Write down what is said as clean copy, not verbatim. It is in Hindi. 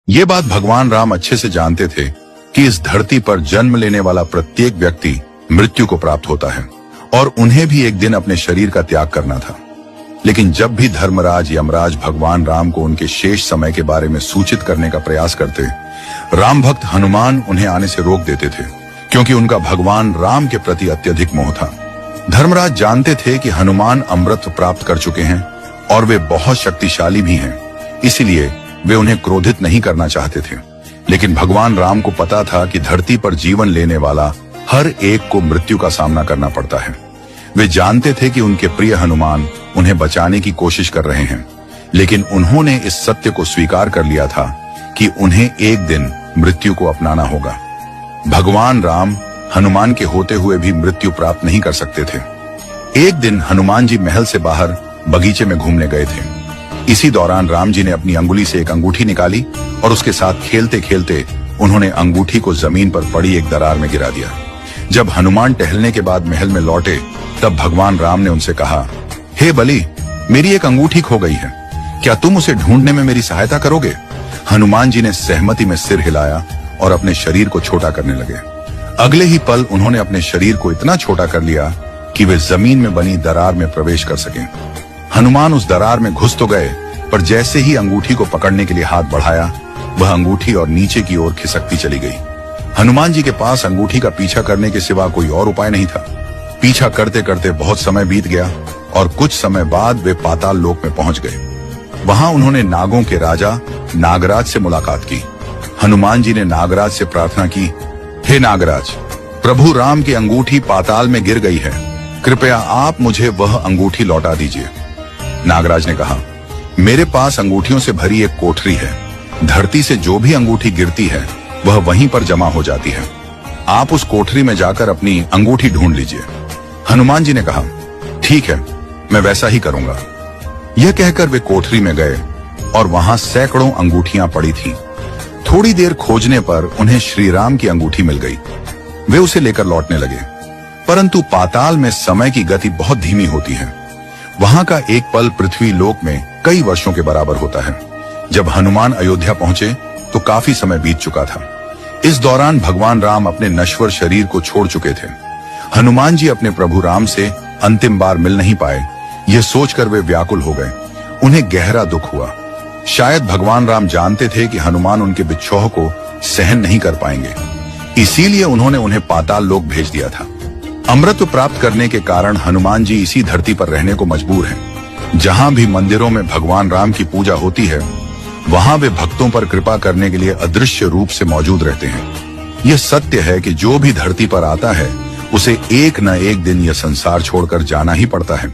ये बात भगवान राम अच्छे से जानते थे कि इस धरती पर जन्म लेने वाला प्रत्येक व्यक्ति मृत्यु को प्राप्त होता है और उन्हें भी एक दिन अपने शरीर का त्याग करना था। लेकिन जब भी धर्मराज यमराज भगवान राम को उनके शेष समय के बारे में सूचित करने का प्रयास करते, राम भक्त हनुमान उन्हें आने से रोक देते थे, क्योंकि उनका भगवान राम के प्रति अत्यधिक मोह था। धर्मराज जानते थे कि हनुमान अमृत प्राप्त कर चुके हैं और वे बहुत शक्तिशाली भी हैं, इसलिए वे उन्हें क्रोधित नहीं करना चाहते थे। लेकिन भगवान राम को पता था कि धरती पर जीवन लेने वाला हर एक को मृत्यु का सामना करना पड़ता है। वे जानते थे कि उनके प्रिय हनुमान उन्हें बचाने की कोशिश कर रहे हैं, लेकिन उन्होंने इस सत्य को स्वीकार कर लिया था कि उन्हें एक दिन मृत्यु को अपनाना होगा। भगवान राम हनुमान के होते हुए भी मृत्यु प्राप्त नहीं कर सकते थे। एक दिन हनुमान जी महल से बाहर बगीचे में घूमने गए थे। इसी दौरान राम जी ने अपनी अंगुली से एक अंगूठी निकाली और उसके साथ खेलते खेलते उन्होंने अंगूठी को जमीन पर पड़ी एक दरार में गिरा दिया। जब हनुमान टहलने के बाद महल में लौटे, तब भगवान राम ने उनसे कहा, हे बलि, मेरी एक अंगूठी खो गई है, क्या तुम उसे ढूंढने में मेरी सहायता करोगे? हनुमान जी ने सहमति में सिर हिलाया और अपने शरीर को छोटा करने लगे। अगले ही पल उन्होंने अपने शरीर को इतना छोटा कर लिया कि वे जमीन में बनी दरार में प्रवेश कर सकें। हनुमान उस दरार में घुस तो गए, पर जैसे ही अंगूठी को पकड़ने के लिए हाथ बढ़ाया, वह अंगूठी और नीचे की ओर खिसकती चली गई। हनुमान जी के पास अंगूठी का पीछा करने के सिवा कोई और उपाय नहीं था। पीछा करते करते बहुत समय बीत गया और कुछ समय बाद वे पाताल लोक में पहुंच गए। वहां उन्होंने नागों के राजा नागराज से मुलाकात की। हनुमान जी ने नागराज से प्रार्थना की, हे नागराज, प्रभु राम की अंगूठी पाताल में गिर गई है, कृपया आप मुझे वह अंगूठी लौटा दीजिए। नागराज ने कहा, मेरे पास अंगूठियों से भरी एक कोठरी है। धरती से जो भी अंगूठी गिरती है वह वहीं पर जमा हो जाती है। आप उस कोठरी में जाकर अपनी अंगूठी ढूंढ लीजिए। हनुमान जी ने कहा, ठीक है, मैं वैसा ही करूंगा। यह कहकर वे कोठरी में गए और वहां सैकड़ों अंगूठियां पड़ी थीं। थोड़ी देर खोजने पर उन्हें श्री राम की अंगूठी मिल गई। वे उसे लेकर लौटने लगे, परंतु पाताल में समय की गति बहुत धीमी होती है। वहां का एक पल पृथ्वी लोक में कई वर्षों के बराबर होता है। जब हनुमान अयोध्या पहुंचे तो काफी समय बीत चुका था। इस दौरान भगवान राम अपने नश्वर शरीर को छोड़ चुके थे। हनुमान जी अपने प्रभु राम से अंतिम बार मिल नहीं पाए, यह सोचकर वे व्याकुल हो गए। उन्हें गहरा दुख हुआ। शायद भगवान राम जानते थे कि हनुमान उनके बिछोह को सहन नहीं कर पाएंगे, इसीलिए उन्होंने उन्हें पाताल लोक भेज दिया था। अमृत प्राप्त करने के कारण हनुमान जी इसी धरती पर रहने को मजबूर हैं। जहां भी मंदिरों में भगवान राम की पूजा होती है, वहां वे भक्तों पर कृपा करने के लिए अदृश्य रूप से मौजूद रहते हैं। यह सत्य है कि जो भी धरती पर आता है, उसे एक न एक दिन यह संसार छोड़कर जाना ही पड़ता है।